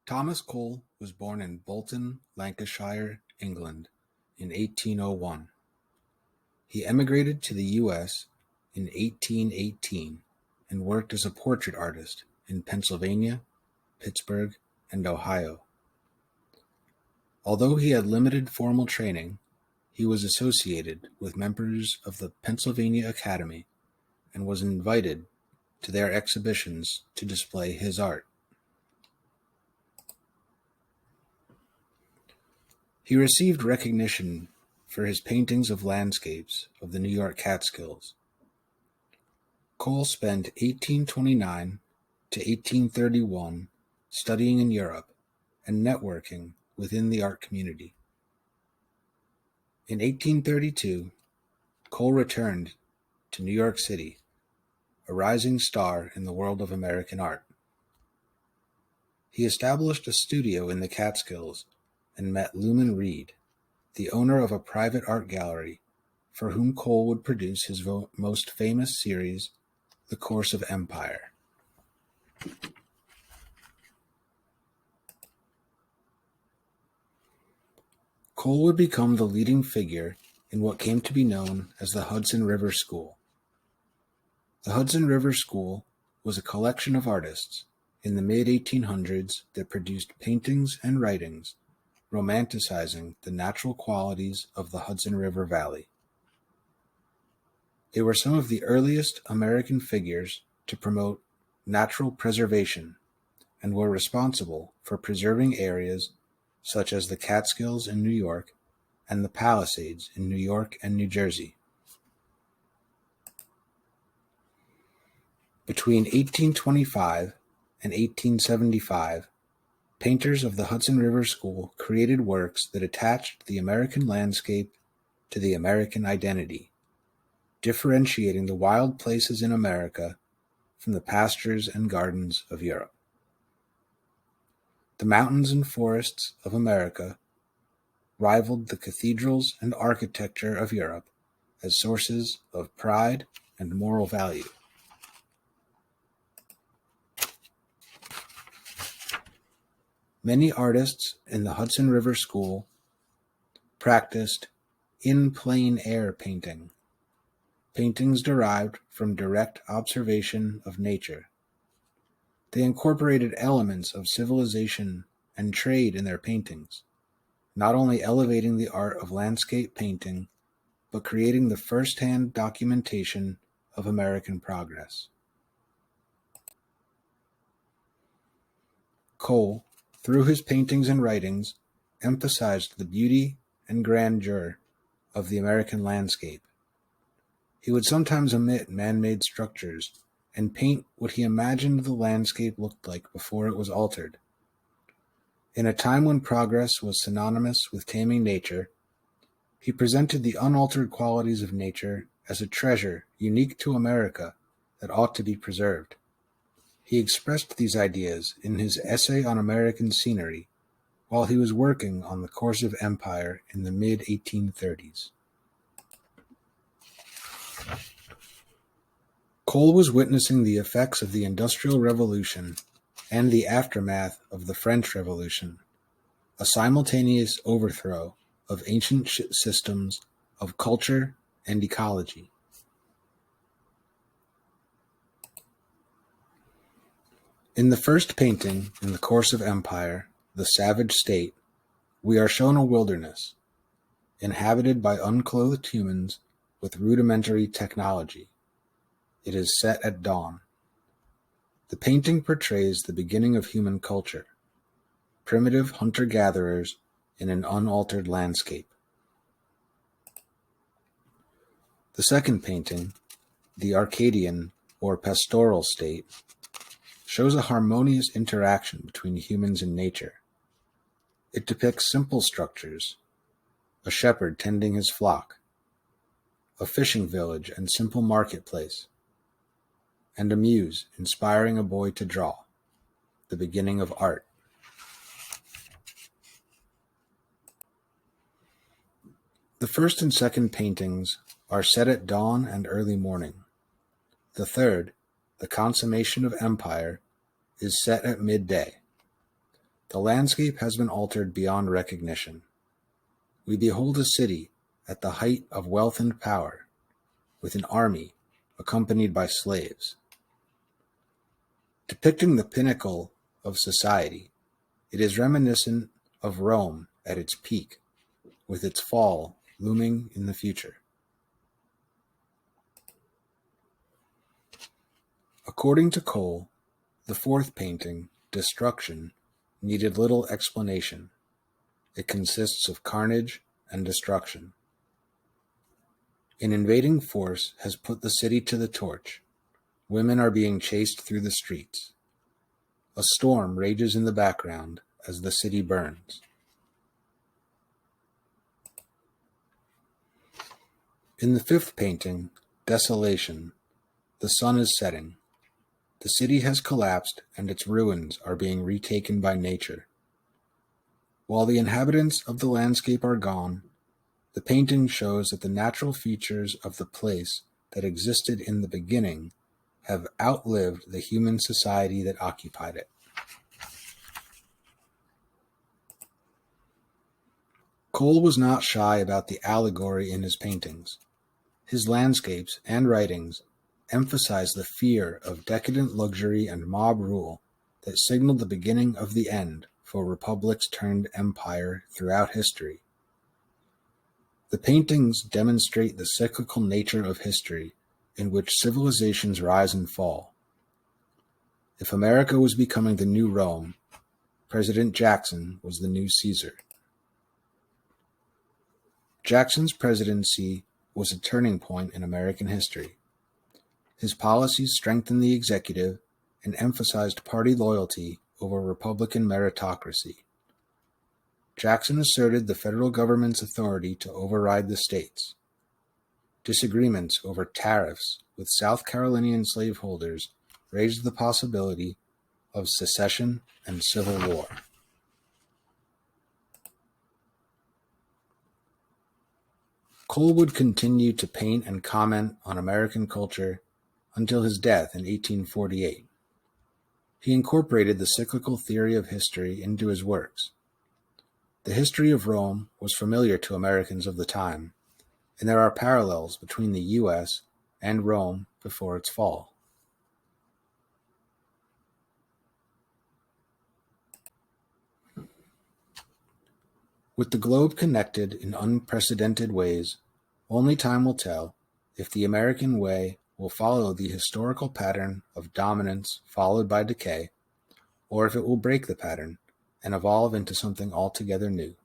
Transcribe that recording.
Thomas Cole was born in Bolton, Lancashire, England, in 1801. He emigrated to the U.S. in 1818 and worked as a portrait artist in Pennsylvania, Pittsburgh, and Ohio. Although he had limited formal training, he was associated with members of the Pennsylvania Academy and was invited to their exhibitions to display his art. He received recognition for his paintings of landscapes of the New York Catskills. Cole spent 1829 to 1831 studying in Europe and networking within the art community. In 1832, Cole returned to New York City, a rising star in the world of American art. He established a studio in the Catskills and met Luman Reed, the owner of a private art gallery, for whom Cole would produce his most famous series, The Course of Empire. Cole would become the leading figure in what came to be known as the Hudson River School. The Hudson River School was a collection of artists in the mid-1800s that produced paintings and writings romanticizing the natural qualities of the Hudson River Valley. They were some of the earliest American figures to promote natural preservation and were responsible for preserving areas such as the Catskills in New York and the Palisades in New York and New Jersey. Between 1825 and 1875, painters of the Hudson River School created works that attached the American landscape to the American identity, differentiating the wild places in America from the pastures and gardens of Europe. The mountains and forests of America rivaled the cathedrals and architecture of Europe as sources of pride and moral value. Many artists in the Hudson River School practiced in plein air painting, paintings derived from direct observation of nature. They incorporated elements of civilization and trade in their paintings, not only elevating the art of landscape painting, but creating the first-hand documentation of American progress. Cole, through his paintings and writings, emphasized the beauty and grandeur of the American landscape. He would sometimes omit man-made structures and paint what he imagined the landscape looked like before it was altered. In a time when progress was synonymous with taming nature, he presented the unaltered qualities of nature as a treasure unique to America that ought to be preserved. He expressed these ideas in his essay on American scenery while he was working on The Course of Empire in the mid-1830s. Cole was witnessing the effects of the Industrial Revolution and the aftermath of the French Revolution, a simultaneous overthrow of ancient systems of culture and ecology. In the first painting in The Course of Empire, The Savage State, we are shown a wilderness, inhabited by unclothed humans with rudimentary technology. It is set at dawn. The painting portrays the beginning of human culture, primitive hunter-gatherers in an unaltered landscape. The second painting, The Arcadian or Pastoral State, shows a harmonious interaction between humans and nature. It depicts simple structures, a shepherd tending his flock, a fishing village and simple marketplace, and a muse inspiring a boy to draw, the beginning of art. The first and second paintings are set at dawn and early morning. The third, The Consummation of Empire, is set at midday. The landscape has been altered beyond recognition. We behold a city at the height of wealth and power, with an army accompanied by slaves. Depicting the pinnacle of society, it is reminiscent of Rome at its peak, with its fall looming in the future. According to Cole, the fourth painting, Destruction, needed little explanation. It consists of carnage and destruction. An invading force has put the city to the torch. Women are being chased through the streets. A storm rages in the background as the city burns. In the fifth painting, Desolation, the sun is setting. The city has collapsed and its ruins are being retaken by nature. While the inhabitants of the landscape are gone, the painting shows that the natural features of the place that existed in the beginning have outlived the human society that occupied it. Cole was not shy about the allegory in his paintings. His landscapes and writings emphasize the fear of decadent luxury and mob rule that signaled the beginning of the end for republics turned empire throughout history. The paintings demonstrate the cyclical nature of history in which civilizations rise and fall. If America was becoming the new Rome, President Jackson was the new Caesar. Jackson's presidency was a turning point in American history. His policies strengthened the executive and emphasized party loyalty over Republican meritocracy. Jackson asserted the federal government's authority to override the states. Disagreements over tariffs with South Carolinian slaveholders raised the possibility of secession and civil war. Cole would continue to paint and comment on American culture until his death in 1848. He incorporated the cyclical theory of history into his works. The history of Rome was familiar to Americans of the time, and there are parallels between the U.S. and Rome before its fall. With the globe connected in unprecedented ways, only time will tell if the American way will follow the historical pattern of dominance followed by decay, or if it will break the pattern and evolve into something altogether new.